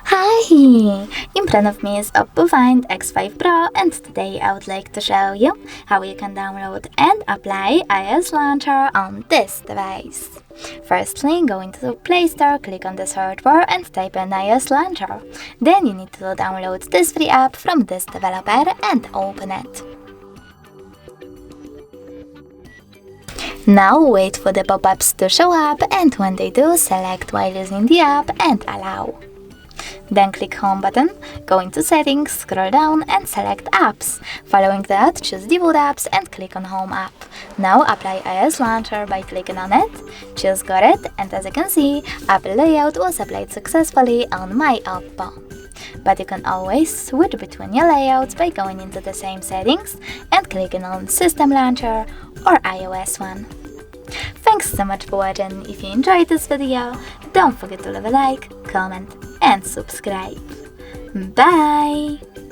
Hi! In front of me is OPPO Find X5 Pro, and today I would like to show you how you can download and apply iOS launcher on this device. Firstly, go into the Play Store, click on the search bar and type in iOS launcher. Then you need to download this free app from this developer and open it. Now wait for the pop-ups to show up, and when they do, select while using the app and allow. Then click Home button, go into Settings, scroll down and select Apps. Following that, choose Default Apps and click on Home app. Now apply iOS Launcher by clicking on it, choose Got it, and as you can see, app layout was applied successfully on my OPPO. But you can always switch between your layouts by going into the same settings and clicking on System Launcher or iOS one. Thanks so much for watching. If you enjoyed this video, don't forget to leave a like, comment and subscribe. Bye!